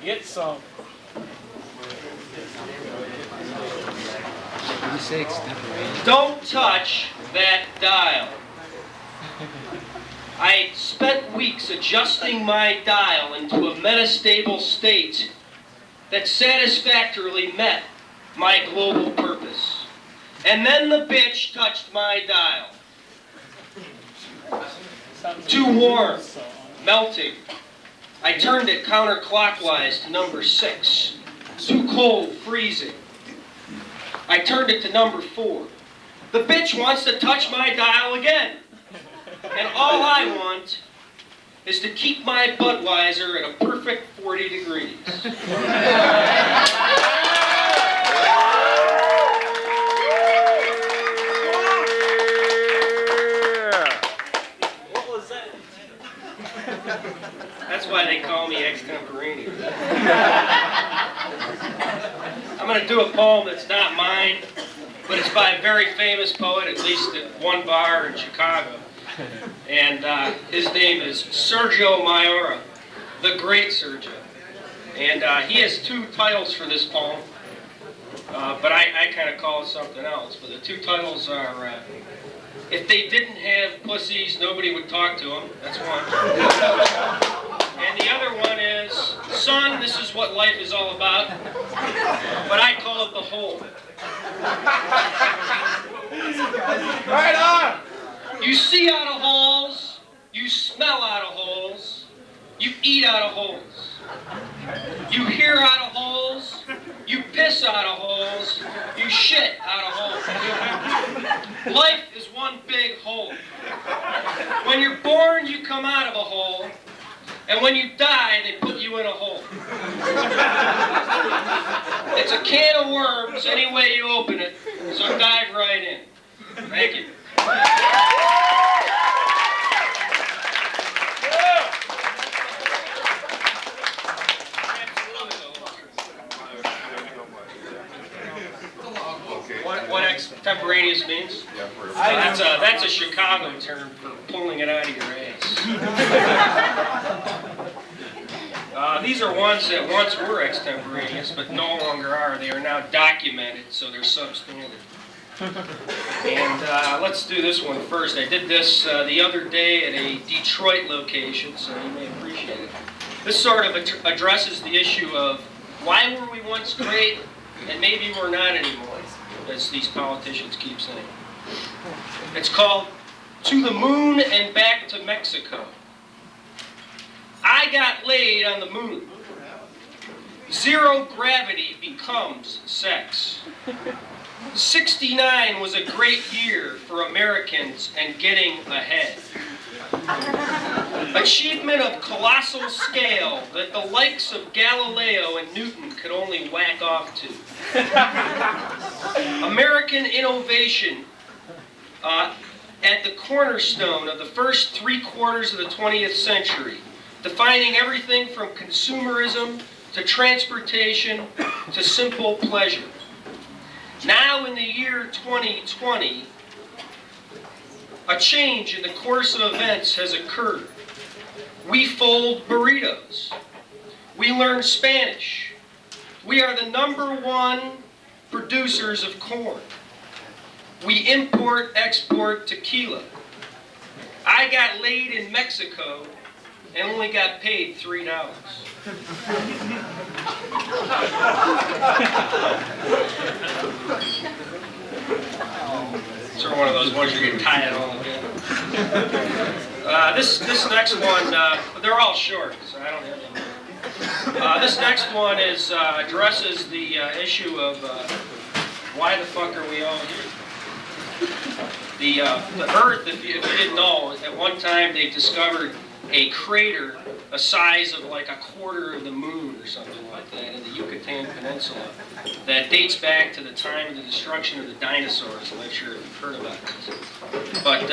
Get some. Don't touch that dial. I spent weeks adjusting my dial into a metastable state that satisfactorily met my global purpose. And then the bitch touched my dial. Too warm, melting. I turned it counterclockwise to number 6. Too cold, freezing. I turned it to number 4. The bitch wants to touch my dial again. And all I want is to keep my Budweiser at a perfect 40 degrees. What was that? That's why they call me extemporaneous. I'm going to do a poem that's not mine, but it's by a very famous poet, at least at one bar in Chicago. And his name is Sergio Maiora, the great Sergio. And he has 2 titles for this poem, but I kind of call it something else. But the 2 titles are, If They Didn't Have Pussies, Nobody Would Talk to Them. That's one. And the other one is, Son, This Is What Life Is All About. But I call it The Hole. Right on! You see out of holes, you smell out of holes, you eat out of holes. You hear out of holes, you piss out of holes, you shit out of holes. Life is one big hole. When you're born, you come out of a hole, and when you die, they put you in a hole. It's a can of worms any way you open it, so dive right in. Thank you. What extemporaneous means? That's a Chicago term for pulling it out of your ass. These are ones that once were extemporaneous, but no longer are. They are now documented, so they're substandard. And let's do this one first. I did this the other day at a Detroit location, so you may appreciate it. This sort of addresses the issue of why were we once great and maybe we're not anymore, as these politicians keep saying. It's called To the Moon and Back to Mexico. I got laid on the moon. Zero gravity becomes sex. 69 was a great year for Americans and getting ahead. Achievement of colossal scale that the likes of Galileo and Newton could only whack off to. American innovation at the cornerstone of the first 3/4 of the 20th century, defining everything from consumerism to transportation to simple pleasure. Now in the year 2020, a change in the course of events has occurred. We fold burritos. We learn Spanish. We are the #1 producers of corn. We import-export tequila. I got laid in Mexico and only got paid $3. It's sort of one of those ones you get tired all again. This next one, they're all short, so I don't have them. This next one is addresses the issue of why the fuck are we all here? The Earth, if you didn't know, at one time they discovered a crater the size of like 1/4 of the moon or something like that in the Yucatan Peninsula that dates back to the time of the destruction of the dinosaurs. I'm not sure if you've heard about this. But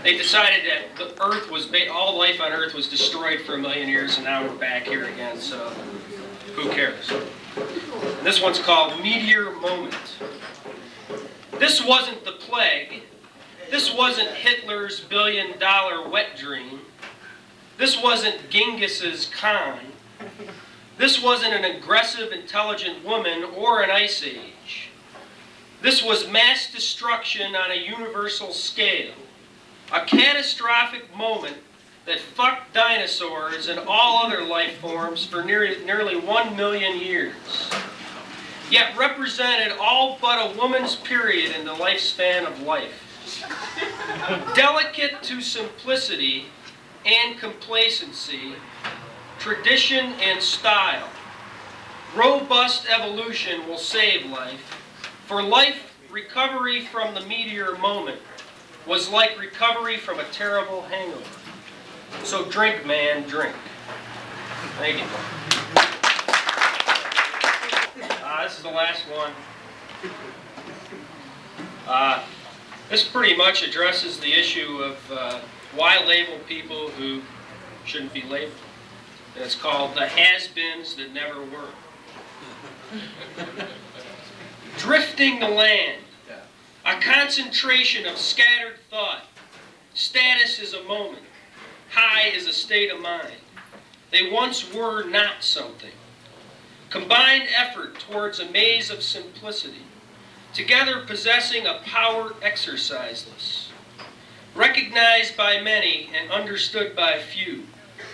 they decided that the Earth was, all life on Earth was destroyed for 1 million years, and now we're back here again, so who cares? And this one's called Meteor Moment. This wasn't the plague. This wasn't Hitler's $1 billion wet dream. This wasn't Genghis's Khan. This wasn't an aggressive, intelligent woman or an ice age. This was mass destruction on a universal scale. A catastrophic moment that fucked dinosaurs and all other life forms for nearly 1 million years. Yet represented all but a woman's period in the lifespan of life. Delicate to simplicity and complacency, tradition and style. Robust evolution will save life. For life, recovery from the meteor moment was like recovery from a terrible hangover. So drink, man, drink. Thank you. This is the last one. This pretty much addresses the issue of why label people who shouldn't be labeled. And it's called the has-beens that never were. Drifting the land. A concentration of scattered thought. Status is a moment. High is a state of mind. They once were not something. Combined effort towards a maze of simplicity. Together possessing a power exerciseless. Recognized by many and understood by few.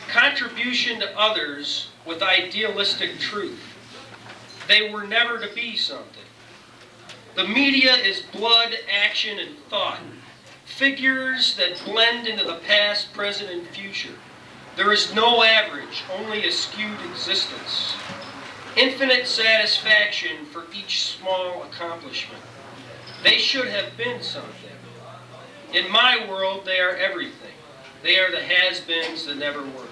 Contribution to others with idealistic truth. They were never to be something. The media is blood, action, and thought. Figures that blend into the past, present, and future. There is no average, only a skewed existence. Infinite satisfaction for each small accomplishment. They should have been something. In my world, they are everything. They are the has-beens that never were.